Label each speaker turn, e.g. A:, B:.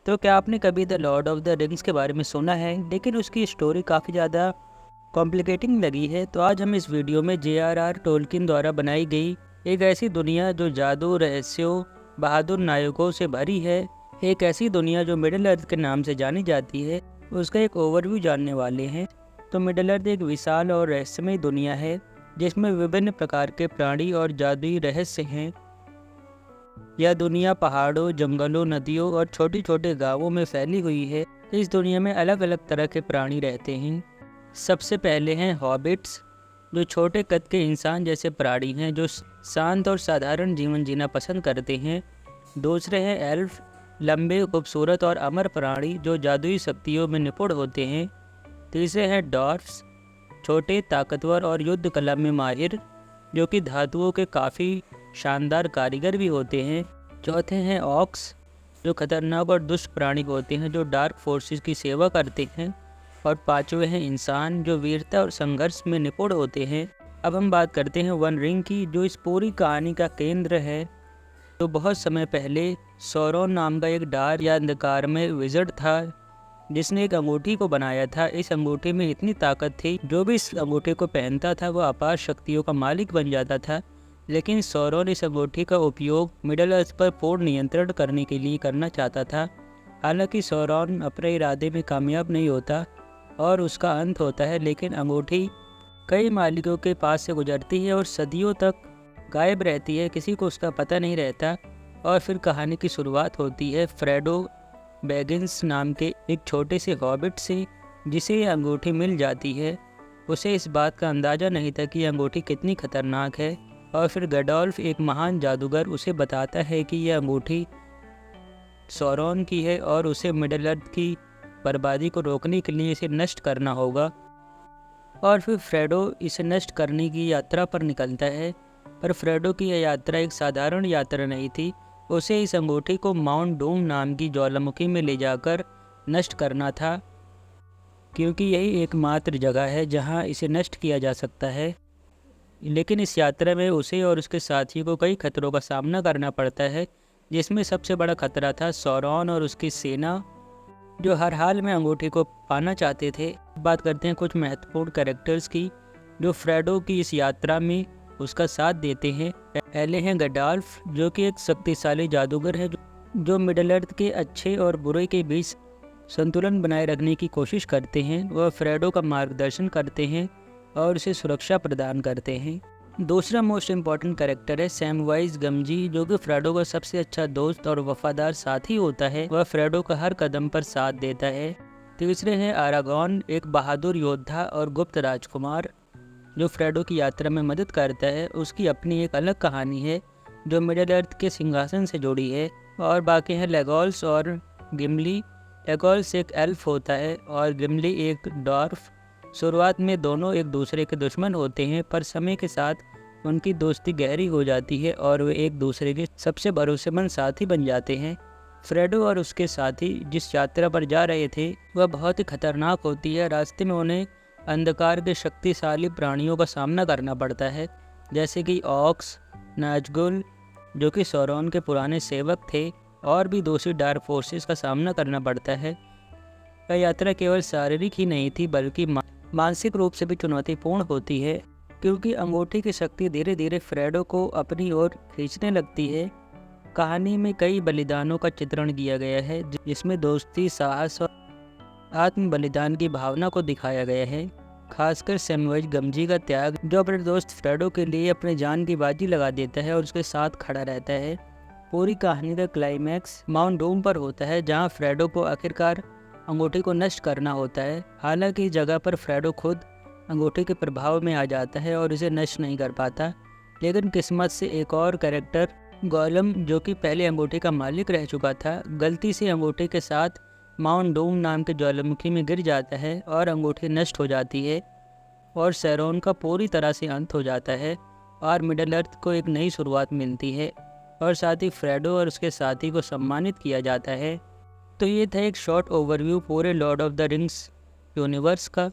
A: तो क्या आपने कभी the Lord of the rings के बारे में सुना है, लेकिन उसकी स्टोरी काफ़ी ज़्यादा कॉम्प्लिकेटिंग लगी है। तो आज हम इस वीडियो में J.R.R. टोल्किन द्वारा बनाई गई एक ऐसी दुनिया जो जादू, रहस्यों, बहादुर नायकों से भरी है, एक ऐसी दुनिया जो मिडिल अर्थ के नाम से जानी जाती है, उसका एक ओवरव्यू जानने वाले हैं। तो मिडिल अर्थ एक विशाल और रहस्यमय दुनिया है जिसमें विभिन्न प्रकार के प्राणी और जादुई रहस्य हैं। यह दुनिया पहाड़ों, जंगलों, नदियों और छोटे छोटे गांवों में फैली हुई है। इस दुनिया में अलग अलग तरह के प्राणी रहते हैं। सबसे पहले हैं हॉबिट्स, जो छोटे कद के इंसान जैसे प्राणी हैं जो शांत और साधारण जीवन जीना पसंद करते हैं। दूसरे हैं एल्फ, लंबे, खूबसूरत और अमर प्राणी जो जादुई शक्तियों में निपुण होते हैं। तीसरे हैं डॉर्फ्स, छोटे, ताकतवर और युद्ध कला में माहिर, जो कि धातुओं के काफ़ी शानदार कारीगर भी होते हैं। चौथे हैं ऑक्स, जो खतरनाक और दुष्ट प्राणी होते हैं जो डार्क फोर्सेस की सेवा करते हैं। और पांचवे हैं इंसान, जो वीरता और संघर्ष में निपुण होते हैं। अब हम बात करते हैं वन रिंग की, जो इस पूरी कहानी का केंद्र है। तो बहुत समय पहले सौरोन नाम का एक डार्क या अंधकार में विज़र्ड था जिसने एक अंगूठी को बनाया था। इस अंगूठी में इतनी ताकत थी, जो भी इस अंगूठी को पहनता था वो अपार शक्तियों का मालिक बन जाता था। लेकिन सौरोन इस अंगूठी का उपयोग मिडल अर्थ पर पूर्ण नियंत्रण करने के लिए करना चाहता था। हालांकि सौरोन अपने इरादे में कामयाब नहीं होता और उसका अंत होता है, लेकिन अंगूठी कई मालिकों के पास से गुजरती है और सदियों तक गायब रहती है, किसी को उसका पता नहीं रहता। और फिर कहानी की शुरुआत होती है फ्रेडो बैगिंस नाम के एक छोटे से हॉबिट से, जिसे ये अंगूठी मिल जाती है। उसे इस बात का अंदाज़ा नहीं था कि यह अंगूठी कितनी खतरनाक है। और फिर गैंडल्फ, एक महान जादूगर, उसे बताता है कि यह अंगूठी सौरोन की है और उसे मिडल अर्थ की बर्बादी को रोकने के लिए इसे नष्ट करना होगा। और फिर फ्रेडो इसे नष्ट करने की यात्रा पर निकलता है। पर फ्रेडो की यह यात्रा एक साधारण यात्रा नहीं थी। उसे इस अंगूठी को माउंट डूम नाम की ज्वालामुखी में ले जाकर नष्ट करना था, क्योंकि यही एकमात्र जगह है जहां इसे नष्ट किया जा सकता है। लेकिन इस यात्रा में उसे और उसके साथियों को कई खतरों का सामना करना पड़ता है, जिसमें सबसे बड़ा खतरा था सौरोन और उसकी सेना, जो हर हाल में अंगूठी को पाना चाहते थे। बात करते हैं कुछ महत्वपूर्ण कैरेक्टर्स की जो फ्रेडो की इस यात्रा में उसका साथ देते हैं। पहले हैं गैंडल्फ, जो कि एक शक्तिशाली जादूगर है जो मिडल अर्थ के अच्छे और बुरे के बीच संतुलन बनाए रखने की कोशिश करते हैं। वह फ्रेडो का मार्गदर्शन करते हैं और उसे सुरक्षा प्रदान करते हैं। दूसरा मोस्ट इम्पॉर्टेंट कैरेक्टर है सैमवाइज गमजी, जो कि फ्रेडो का सबसे अच्छा दोस्त और वफादार साथी होता है। वह फ्रेडो का हर कदम पर साथ देता है। तीसरे हैं आरागॉन, एक बहादुर योद्धा और गुप्त राजकुमार, जो फ्रेडो की यात्रा में मदद करता है। उसकी अपनी एक अलग कहानी है जो मिडल अर्थ के सिंहासन से जुड़ी है। और बाकी हैं लेगोल्स और गिमली। लेगोल्स एक एल्फ होता है और गिमली एक डॉर्फ। शुरुआत में दोनों एक दूसरे के दुश्मन होते हैं, पर समय के साथ उनकी दोस्ती गहरी हो जाती है और वे एक दूसरे के सबसे भरोसेमंद साथी बन जाते हैं। फ्रेडो और उसके साथी जिस यात्रा पर जा रहे थे वह बहुत ही खतरनाक होती है। रास्ते में उन्हें अंधकार के शक्तिशाली प्राणियों का सामना करना पड़ता है, जैसे कि ऑक्स, नाजगुल, जो कि सौरोन के पुराने सेवक थे, और भी दूसरी डार्क फोर्सेस का सामना करना पड़ता है। यह यात्रा केवल शारीरिक ही नहीं थी बल्कि मानसिक रूप से भी चुनौतीपूर्ण होती है, क्योंकि अंगूठी की शक्ति धीरे धीरे फ्रेडो को अपनी ओर खींचने लगती है। कहानी में कई बलिदानों का चित्रण किया गया है, जिसमें दोस्ती, साहस और आत्म बलिदान की भावना को दिखाया गया है। खासकर सैमवाइज गमजी का त्याग, जो अपने दोस्त फ्रेडो के लिए अपने जान की बाजी लगा देता है और उसके साथ खड़ा रहता है। पूरी कहानी का क्लाइमैक्स माउंट डूम पर होता है, जहाँ फ्रेडो को आखिरकार अंगूठी को नष्ट करना होता है। हालांकि इस जगह पर फ्रेडो खुद अंगूठी के प्रभाव में आ जाता है और इसे नष्ट नहीं कर पाता। लेकिन किस्मत से एक और कैरेक्टर गोलम, जो कि पहले अंगूठी का मालिक रह चुका था, गलती से अंगूठी के साथ माउंट डूम नाम के ज्वालामुखी में गिर जाता है और अंगूठी नष्ट हो जाती है और सैरोन का पूरी तरह से अंत हो जाता है और मिडल अर्थ को एक नई शुरुआत मिलती है। और साथ ही फ्रेडो और उसके साथी को सम्मानित किया जाता है। तो ये था एक शॉर्ट ओवरव्यू पूरे Lord of the rings universe का।